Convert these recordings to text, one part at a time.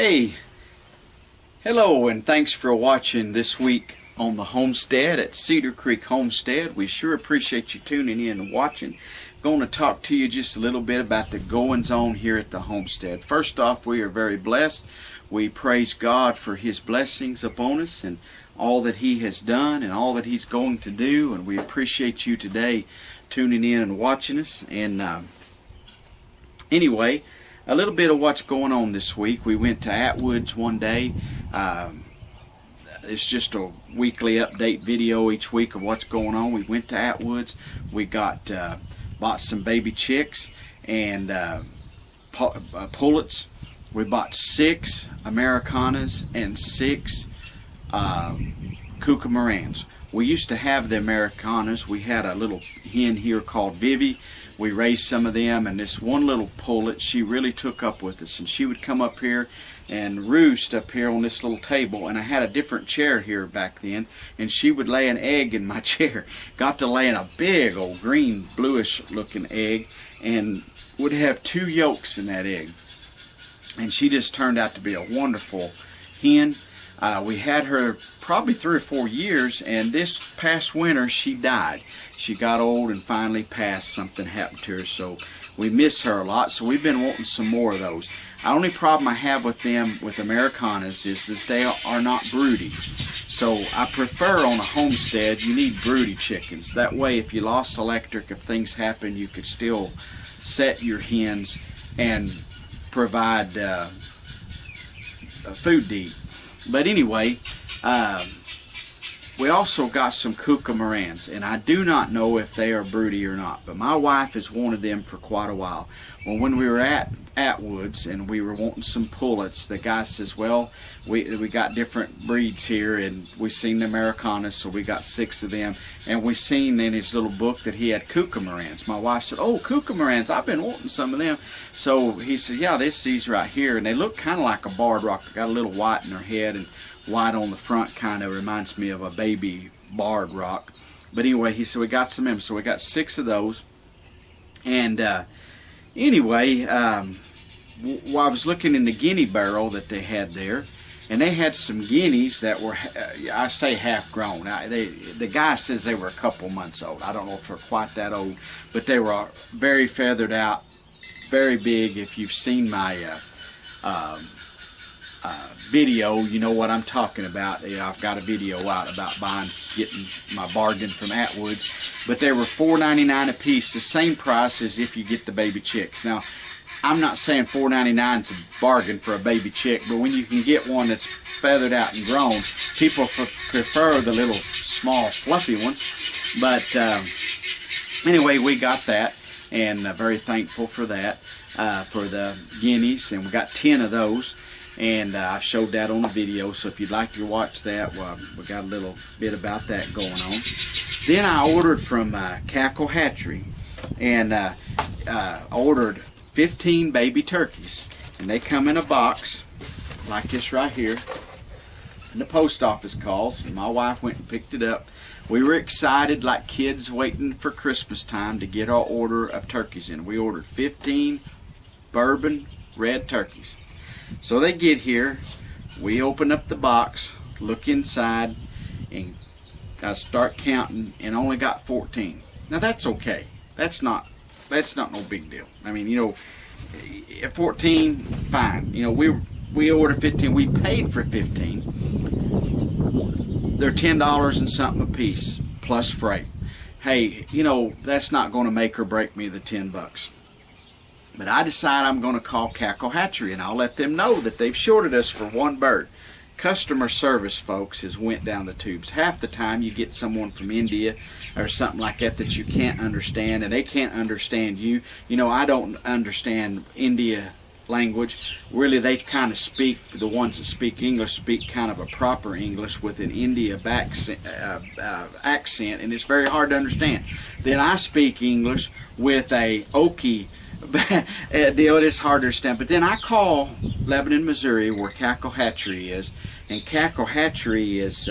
Hey, hello, and thanks for watching this week on the Homestead at Cedar Creek Homestead. We sure appreciate you tuning in and watching. I'm going to talk to you just a little bit about the goings on here at the Homestead. First off, we are very blessed. We praise God for His blessings upon us and all that He has done and all that He's going to do, and we appreciate you today tuning in and watching us. And anyway, a little bit of what's going on this week. We went to Atwood's one day. It's just a weekly update video each week of what's going on. We went to Atwood's. We got bought some baby chicks and pullets. We bought 6 Americanas and 6 Cucamarans. We used to have the Americanas. We had a little hen here called Vivi. We raised some of them, and this one little pullet, she really took up with us, and she would come up here and roost up here on this little table. And I had a different chair here back then, and she would lay an egg in my chair. Got to laying a big old green bluish looking egg, and would have 2 yolks in that egg. And she just turned out to be a wonderful hen. We had her probably 3 or 4 years, and this past winter she died. She got old and finally passed. Something happened to her, so we miss her a lot. So we've been wanting some more of those. The only problem I have with them, with Americanas, is that they are not broody. So I prefer on a homestead, you need broody chickens. That way, if you lost electric, if things happen, you could still set your hens and provide food to eat. But anyway, we also got some Cucamarans, and I do not know if they are broody or not, but my wife has wanted them for quite a while. Well, when we were at Atwood's and we were wanting some pullets, the guy says, well, we got different breeds here, and we seen the Americanas, so we got 6 of them. And we seen in his little book that he had Cucamarans. My wife said, oh, Cucamarans, I've been wanting some of them. So he says, yeah, there's these right here, and they look kind of like a barred rock. They got a little white in their head and white on the front. Kind of reminds me of a baby barred rock. But anyway, he said we got some of them, so we got 6 of those. And anyway, while I was looking in the guinea barrel that they had there, and they had some guineas that were, I say half grown. The guy says they were a couple months old. I don't know if they're quite that old, but they were very feathered out, very big. If you've seen my video, you know what I'm talking about. I've got a video out about getting my bargain from Atwood's, but they were $4.99 a piece, the same price as if you get the baby chicks. Now, I'm not saying $4.99 is a bargain for a baby chick, but when you can get one that's feathered out and grown, people prefer the little small fluffy ones. But anyway, we got that, and very thankful for that, for the guineas, and we got 10 of those. And I showed that on the video, so if you'd like to watch that, well, we got a little bit about that going on. Then I ordered from Cackle Hatchery, and I ordered 15 baby turkeys, and they come in a box like this right here, and the post office calls, and my wife went and picked it up. We were excited like kids waiting for Christmas time to get our order of turkeys in. We ordered 15 bourbon red turkeys. So they get here, we open up the box, look inside, and I start counting, and only got 14. Now that's okay. That's not no big deal. I mean, you know, 14, fine. You know, we ordered 15. We paid for 15. They're $10 and something a piece plus freight. Hey, you know, that's not going to make or break me the 10 bucks. But I decide I'm going to call Cackle Hatchery, and I'll let them know that they've shorted us for 1 bird. Customer service, folks, has went down the tubes. Half the time you get someone from India or something like that that you can't understand, and they can't understand you. You know, I don't understand India language. Really, they kind of speak, the ones that speak English speak kind of a proper English with an India accent, and it's very hard to understand. Then I speak English with a Okie deal. It's hard to understand. But then I call Lebanon, Missouri, where Cackle Hatchery is, and Cackle Hatchery is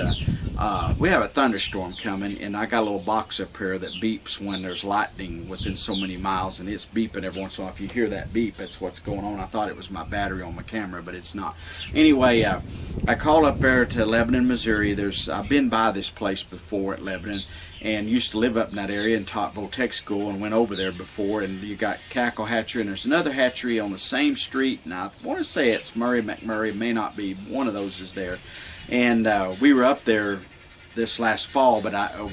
we have a thunderstorm coming, and I got a little box up here that beeps when there's lightning within so many miles, and it's beeping every once in a while. If you hear that beep, that's what's going on. I thought it was my battery on my camera, but it's not. Anyway, I called up there to Lebanon, Missouri. I've been by this place before at Lebanon, and used to live up in that area and taught Votech school, and went over there before. And you got Cackle Hatchery, and there's another hatchery on the same street, and I want to say it's Murray McMurray, may not be, one of those is there. And we were up there this last fall, but I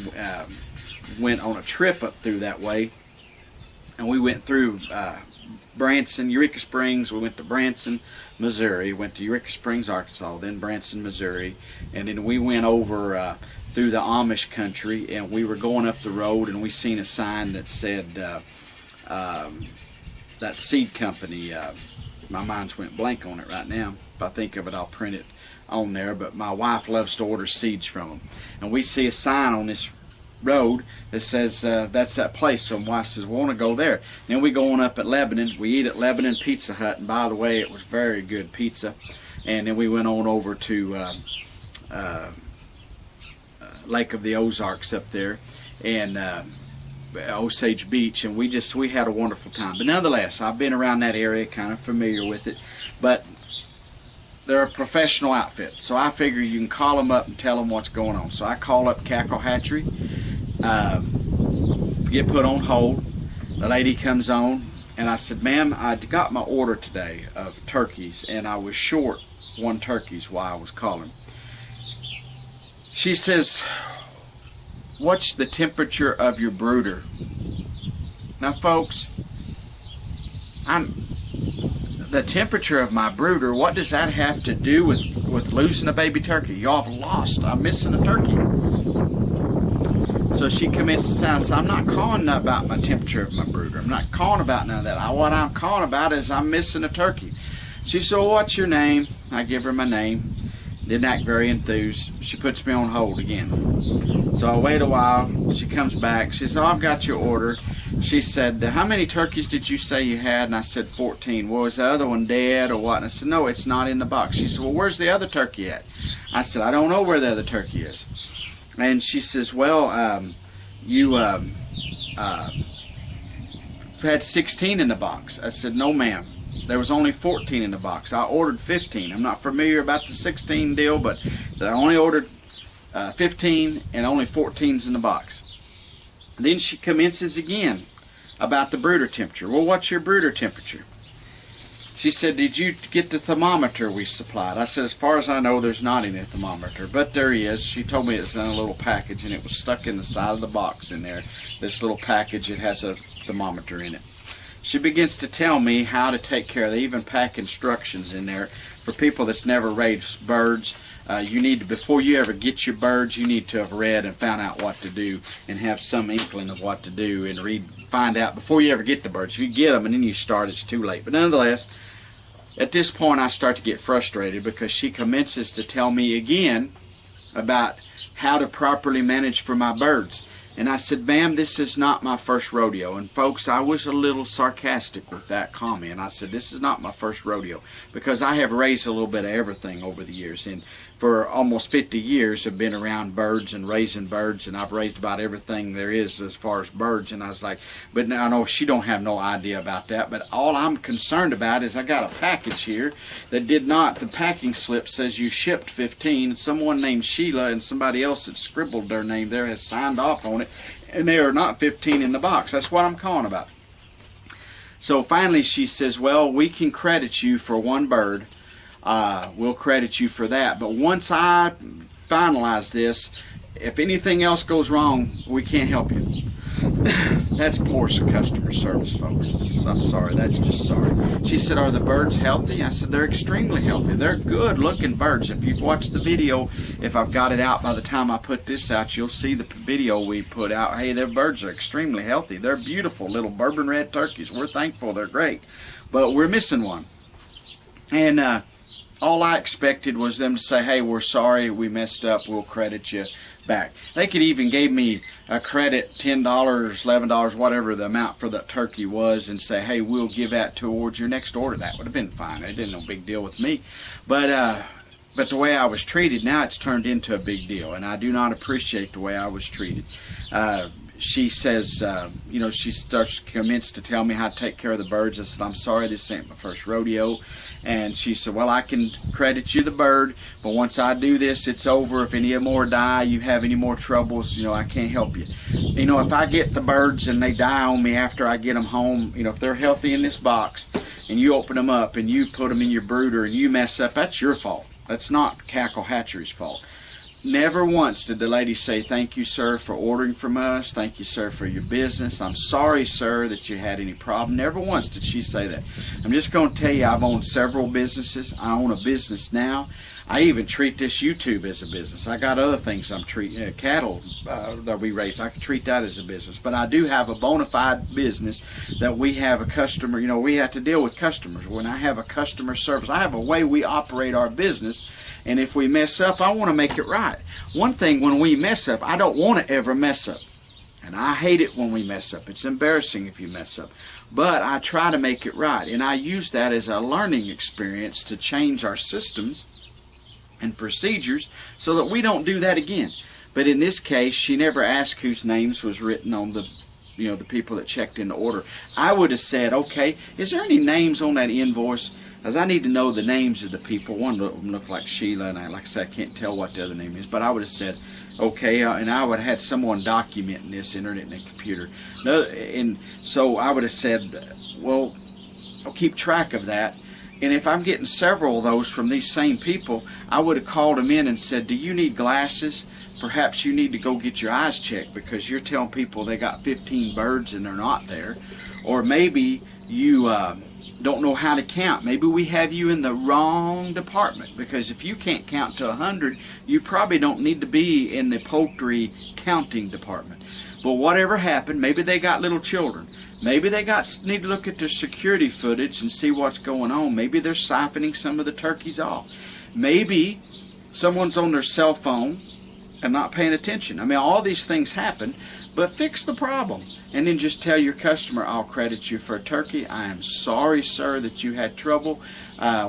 went on a trip up through that way, and we went through Branson, Eureka Springs. We went to Branson, Missouri, went to Eureka Springs, Arkansas, then Branson, Missouri, and then we went over through the Amish country, and we were going up the road, and we seen a sign that said that seed company. My mind's went blank on it right now. If I think of it, I'll print it on there, but my wife loves to order seeds from them, and we see a sign on this road that says that's that place. So my wife says, we want to go there. Then we go on up at Lebanon. We eat at Lebanon Pizza Hut, and by the way, it was very good pizza. And then we went on over to Lake of the Ozarks up there, and Osage Beach, and we had a wonderful time. But nonetheless, I've been around that area, kind of familiar with it, but they're a professional outfit, so I figure you can call them up and tell them what's going on. So I call up Cackle Hatchery, get put on hold. The lady comes on, and I said, ma'am, I got my order today of turkeys, and I was short one turkeys while I was calling. She says, what's the temperature of your brooder? Now folks, the temperature of my brooder, what does that have to do with losing a baby turkey? Y'all have lost. I'm missing a turkey. So she commits to say, I said, I'm not calling about my temperature of my brooder. I'm not calling about none of that. What I'm calling about is I'm missing a turkey. She said, well, what's your name? I give her my name. Didn't act very enthused. She puts me on hold again. So I wait a while. She comes back. She says, oh, I've got your order. She said, how many turkeys did you say you had? And I said, 14. Well, was the other one dead or what? And I said, no, it's not in the box. She said, well, where's the other turkey at? I said, I don't know where the other turkey is. And she says, well, you had 16 in the box. I said, no, ma'am. There was only 14 in the box. I ordered 15. I'm not familiar about the 16 deal, but I only ordered 15 and only 14's in the box. Then she commences again about the brooder temperature. Well, what's your brooder temperature? She said, did you get the thermometer we supplied? I said, as far as I know, there's not any thermometer, but there is. She told me it's in a little package, and it was stuck in the side of the box in there. This little package, it has a thermometer in it. She begins to tell me how to take care. They even pack instructions in there for people that's never raised birds. You need to, before you ever get your birds, you need to have read and found out what to do and have some inkling of what to do and find out before you ever get the birds. If you get them and then you start, it's too late. But nonetheless, at this point I start to get frustrated because she commences to tell me again about how to properly manage for my birds. And I said, ma'am, this is not my first rodeo. And folks, I was a little sarcastic with that comment. I said, this is not my first rodeo, because I have raised a little bit of everything over the years. And for almost 50 years I've been around birds and raising birds, and I've raised about everything there is as far as birds. And I was like, but now I know she don't have no idea about that. But all I'm concerned about is I got a package here that did not, the packing slip says you shipped 15. Someone named Sheila and somebody else that scribbled their name there has signed off on it, and there are not 15 in the box. That's what I'm calling about. So finally she says, well, we can credit you for one bird. We'll credit you for that. But once I finalize this, if anything else goes wrong, we can't help you. That's poor customer service, folks. I'm sorry. That's just sorry. She said, are the birds healthy? I said, they're extremely healthy. They're good looking birds. If you've watched the video, if I've got it out by the time I put this out, you'll see the video we put out. Hey, their birds are extremely healthy. They're beautiful little bourbon red turkeys. We're thankful. They're great. But we're missing one. And all I expected was them to say, hey, we're sorry, we messed up, we'll credit you back. They could even gave me a credit, $10, $11, whatever the amount for that turkey was, and say, hey, we'll give that towards your next order. That would have been fine. It didn't no big deal with me. But But the way I was treated, now it's turned into a big deal, and I do not appreciate the way I was treated. She says, you know, she starts commenced to tell me how to take care of the birds. I said, I'm sorry, this ain't my first rodeo. And she said, well, I can credit you the bird, but once I do this, it's over. If any more die, you have any more troubles, you know, I can't help you. You know, if I get the birds and they die on me after I get them home, you know, if they're healthy in this box and you open them up and you put them in your brooder and you mess up, that's your fault. That's not Cackle Hatchery's fault. Never once did the lady say, thank you, sir, for ordering from us. Thank you, sir, for your business. I'm sorry, sir, that you had any problem. Never once did she say that. I'm just going to tell you, I've owned several businesses. I own a business now. I even treat this YouTube as a business. I got other things I'm treating, cattle that we raise. I can treat that as a business. But I do have a bona fide business that we have a customer, you know, we have to deal with customers. When I have a customer service, I have a way we operate our business. And if we mess up, I want to make it right. One thing, when we mess up, I don't want to ever mess up. And I hate it when we mess up. It's embarrassing if you mess up. But I try to make it right. And I use that as a learning experience to change our systems and procedures so that we don't do that again. But in this case, she never asked whose names was written on the, you know, the people that checked in the order. I would have said, okay, is there any names on that invoice? As I need to know the names of the people. One of them looked like Sheila, and like I said, I can't tell what the other name is. But I would have said, okay, and I would have had someone documenting this, internet and the computer. No, and so I would have said, well, I'll keep track of that. And if I'm getting several of those from these same people, I would have called them in and said, do you need glasses? Perhaps you need to go get your eyes checked because you're telling people they got 15 birds and they're not there. Or maybe you don't know how to count. Maybe we have you in the wrong department, because if you can't count to 100, you probably don't need to be in the poultry counting department. But whatever happened, maybe they got little children. Maybe they need to look at their security footage and see what's going on. Maybe they're siphoning some of the turkeys off. Maybe someone's on their cell phone and not paying attention. I mean, all these things happen, but fix the problem. And then just tell your customer, I'll credit you for a turkey. I am sorry, sir, that you had trouble.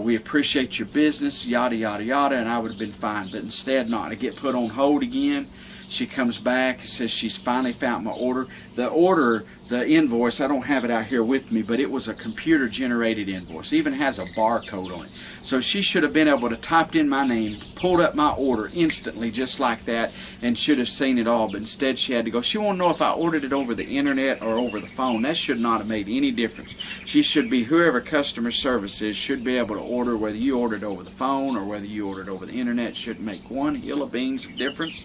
We appreciate your business, yada, yada, yada, and I would have been fine. But instead not. I get put on hold again. She comes back and says she's finally found my order. The invoice, I don't have it out here with me, but it was a computer-generated invoice. It even has a barcode on it. So she should have been able to type in my name, pulled up my order instantly just like that, and should have seen it all. But instead she had to go. She won't know if I ordered it over the internet or over the phone. That should not have made any difference. She should be, whoever customer service is, should be able to order whether you ordered over the phone or whether you ordered over the internet. Shouldn't make one hill of beans of difference.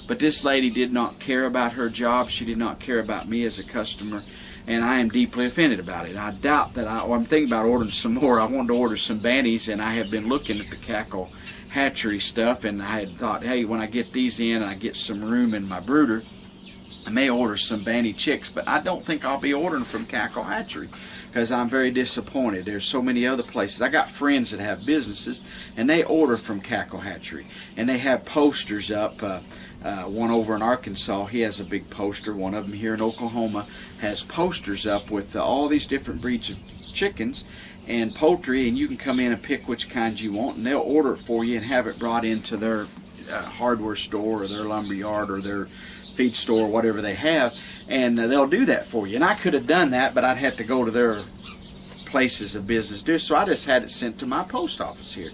But this lady did not care about her job. She did not care about me as a customer, and I am deeply offended about it. I doubt that I'm thinking about ordering some more. I wanted to order some banties, and I have been looking at the Cackle Hatchery stuff, and I had thought, hey, when I get these in and I get some room in my brooder, I may order some banty chicks, but I don't think I'll be ordering from Cackle Hatchery because I'm very disappointed. There's so many other places. I got friends that have businesses, and they order from Cackle Hatchery, and they have posters up. One over in Arkansas, he has a big poster. One of them here in Oklahoma has posters up with all these different breeds of chickens and poultry, and you can come in and pick which kinds you want, and they'll order it for you and have it brought into their hardware store or their lumber yard or their feed store, whatever they have, and they'll do that for you. And I could have done that, but I'd have to go to their places of business do, so I just had it sent to my post office here.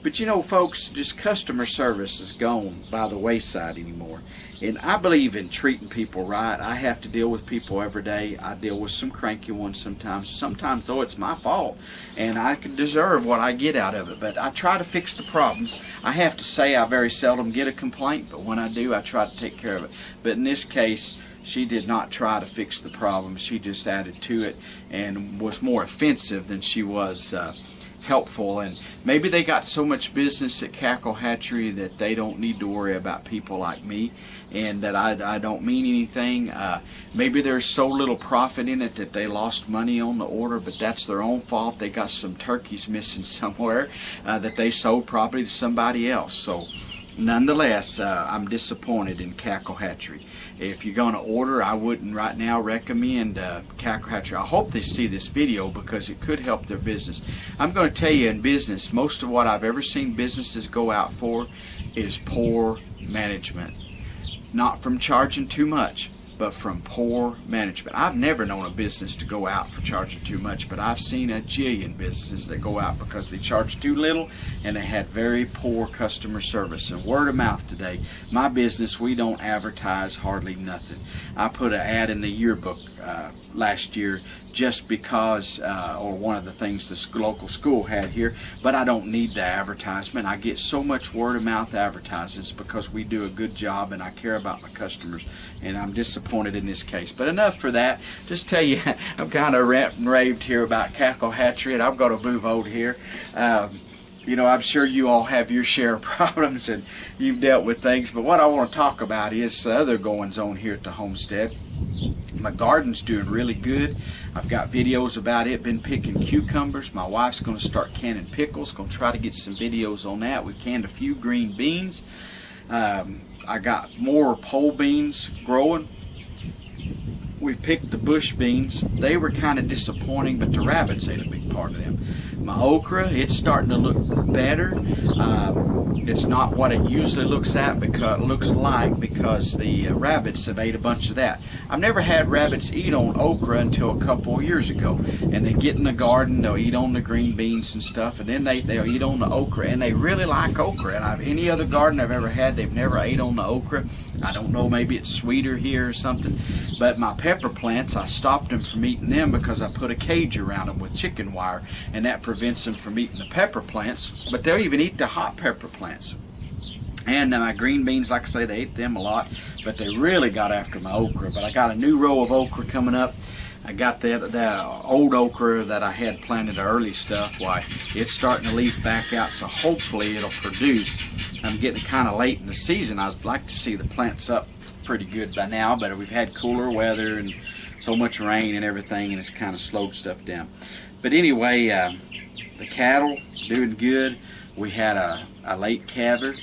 But you know, folks, just customer service is gone by the wayside anymore. And I believe in treating people right. I have to deal with people every day. I deal with some cranky ones sometimes. Sometimes, though, it's my fault. And I can deserve what I get out of it. But I try to fix the problems. I have to say I very seldom get a complaint, but when I do, I try to take care of it. But in this case, she did not try to fix the problem. She just added to it and was more offensive than she was helpful. And maybe they got so much business at Cackle Hatchery that they don't need to worry about people like me, and that I don't mean anything. Maybe there's so little profit in it that they lost money on the order, but that's their own fault. They got some turkeys missing somewhere that they sold probably to somebody else. So Nonetheless, I'm disappointed in Cackle Hatchery. If you're going to order, I wouldn't right now recommend Cackle Hatchery. I hope they see this video because it could help their business. I'm going to tell you, in business, most of what I've ever seen businesses go out for is poor management. Not from charging too much, but from poor management. I've never known a business to go out for charging too much, but I've seen a jillion businesses that go out because they charge too little and they had very poor customer service. And word of mouth today, my business, we don't advertise hardly nothing. I put an ad in the yearbook last year just because, or one of the things the local school had here, but I don't need the advertisement. I get so much word of mouth advertisements because we do a good job and I care about my customers, and I'm disappointed in this case. But enough for that. Just tell you, I'm kind of ranting and raved here about Cackle Hatchery, and I'm going to move on here. You know, I'm sure you all have your share of problems and you've dealt with things, but what I want to talk about is other goings on here at the homestead. My garden's doing really good. I've got videos about it. Been picking cucumbers. My wife's going to start canning pickles. Going to try to get some videos on that. We canned a few green beans. I got more pole beans growing. We picked the bush beans. They were kind of disappointing, but the rabbits ate a big part of them. My okra, it's starting to look better. It's not what it usually looks like because the rabbits have ate a bunch of that. I've never had rabbits eat on okra until a couple of years ago. And they get in the garden, they'll eat on the green beans and stuff, and then they'll eat on the okra, and they really like okra. And any other garden I've ever had, they've never ate on the okra. I don't know, maybe it's sweeter here or something. But my pepper plants, I stopped them from eating them because I put a cage around them with chicken wire, and that prevents them from eating the pepper plants. But they'll even eat the hot pepper plants. And my green beans, like I say, they ate them a lot, but they really got after my okra. But I got a new row of okra coming up. I got the old okra that I had planted, the early stuff. Why, it's starting to leaf back out, so hopefully it'll produce. I'm getting kind of late in the season. I'd like to see the plants up pretty good by now, but we've had cooler weather and so much rain and everything, and it's kind of slowed stuff down. But anyway, the cattle doing good. We had a late calver.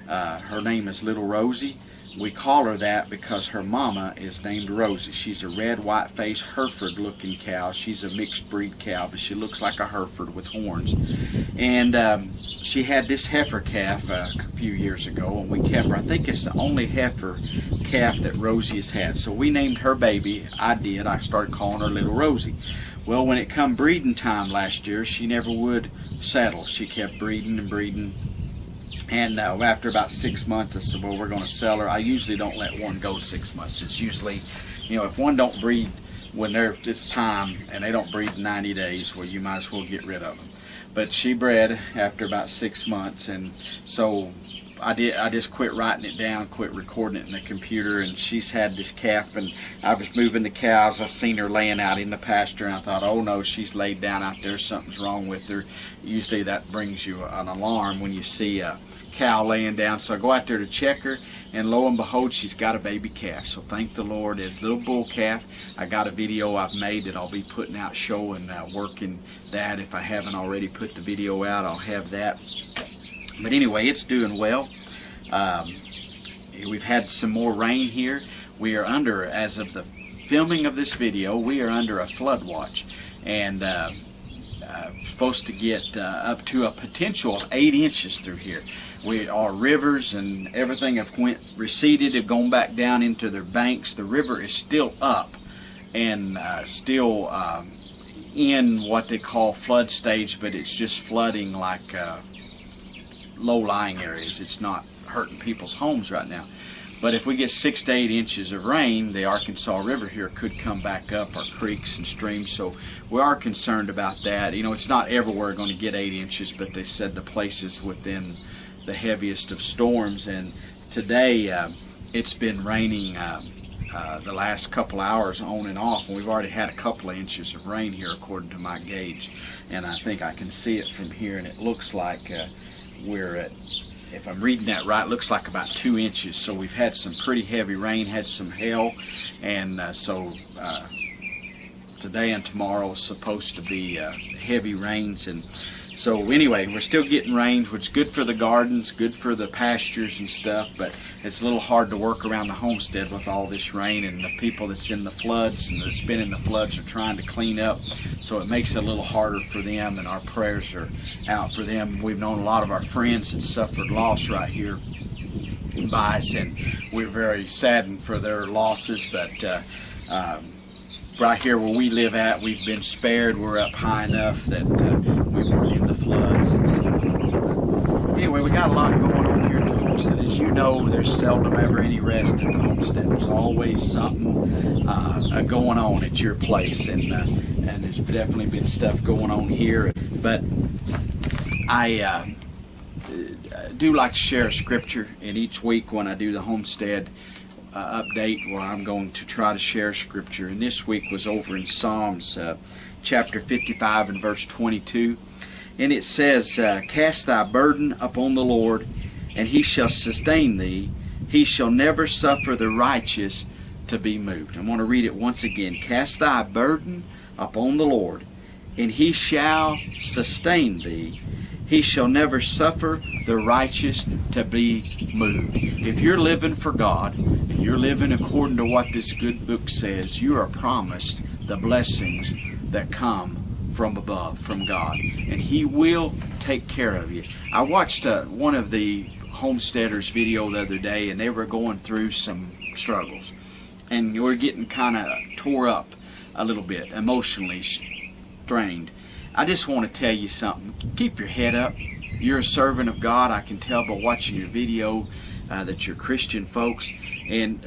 Her name is Little Rosie. We call her that because her mama is named Rosie. She's a red, white-faced Hereford looking cow. She's a mixed breed cow, but she looks like a Hereford with horns. And she had this heifer calf a few years ago, and we kept her. I think it's the only heifer calf that Rosie has had. So we named her baby. I started calling her Little Rosie. Well, when it come breeding time last year, she never would settle. She kept breeding and breeding. And after about 6 months, I said, well, we're going to sell her. I usually don't let one go 6 months. It's usually, you know, if one don't breed when it's time and they don't breed in 90 days, well, you might as well get rid of them. But she bred after about 6 months, and so I just quit writing it down, quit recording it in the computer, and she's had this calf, and I was moving the cows. I seen her laying out in the pasture, and I thought, oh no, she's laid down out there, something's wrong with her. Usually that brings you an alarm when you see a cow laying down. So I go out there to check her, and lo and behold, she's got a baby calf. So thank the Lord. It's a little bull calf. I got a video I've made that I'll be putting out showing working that. If I haven't already put the video out, I'll have that. But anyway, it's doing well. We've had some more rain here. We are under, as of the filming of this video, we are under a flood watch, and supposed to get up to a potential of 8 inches through here. Our rivers and everything have receded, have gone back down into their banks. The river is still up and still in what they call flood stage, but it's just flooding like low-lying areas. It's not hurting people's homes right now. But if we get 6 to 8 inches of rain, the Arkansas River here could come back up, our creeks and streams, so we are concerned about that. You know, it's not everywhere going to get 8 inches, but they said the places within the heaviest of storms. And today it's been raining the last couple hours on and off, and we've already had a couple of inches of rain here according to my gauge, and I think I can see it from here, and it looks like we're at, if I'm reading that right, looks like about 2 inches. So we've had some pretty heavy rain, had some hail, and so today and tomorrow is supposed to be heavy rains. And So anyway, we're still getting rains, which is good for the gardens, good for the pastures and stuff, but it's a little hard to work around the homestead with all this rain, and the people that's in the floods and that's been in the floods are trying to clean up, so it makes it a little harder for them, and our prayers are out for them. We've known a lot of our friends that suffered loss right here by us, and we're very saddened for their losses, but right here where we live at, we've been spared. We're up high enough that we weren't in the floods and so forth. But anyway, we got a lot going on here at the homestead. As you know, there's seldom ever any rest at the homestead. There's always something going on at your place, and there's definitely been stuff going on here. But I do like to share a scripture, and each week when I do the homestead update, where I'm going to try to share scripture, and this week was over in Psalms chapter 55 and verse 22, and it says, cast thy burden upon the Lord, and he shall sustain thee. He shall never suffer the righteous to be moved. I'm going to read it once again. Cast thy burden upon the Lord, and he shall sustain thee. He shall never suffer the righteous to be moved. If you're living for God, and you're living according to what this good book says, you are promised the blessings that come from above, from God. And He will take care of you. I watched one of the homesteaders video the other day, and they were going through some struggles. And you were getting kind of tore up a little bit, emotionally strained. I just want to tell you something. Keep your head up. You're a servant of God. I can tell by watching your video that you're Christian folks. And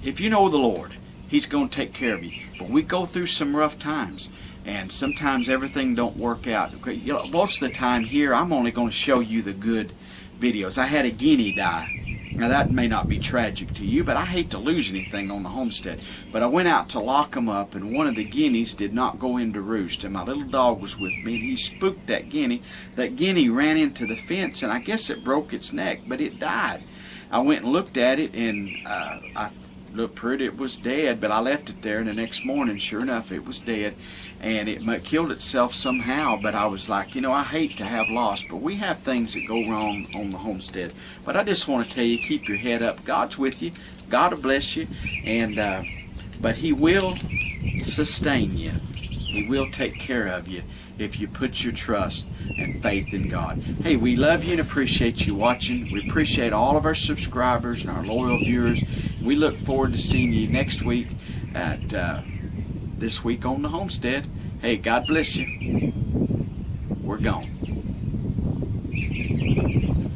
if you know the Lord, He's going to take care of you. But we go through some rough times. And sometimes everything don't work out. You know, most of the time here, I'm only going to show you the good videos. I had a guinea die. Now that may not be tragic to you, but I hate to lose anything on the homestead. But I went out to lock them up, and one of the guineas did not go into roost. And my little dog was with me, and he spooked that guinea. That guinea ran into the fence, and I guess it broke its neck, but it died. I went and looked at it, and I looked pretty, it was dead, but I left it there, and the next morning, sure enough, it was dead. And it killed itself somehow, but I was like, you know, I hate to have loss, but we have things that go wrong on the homestead. But I just want to tell you, keep your head up. God's with you. God will bless you, and but He will sustain you. He will take care of you if you put your trust and faith in God. Hey, we love you and appreciate you watching. We appreciate all of our subscribers and our loyal viewers. We look forward to seeing you next week at This Week on the Homestead. Hey, God bless you. We're gone.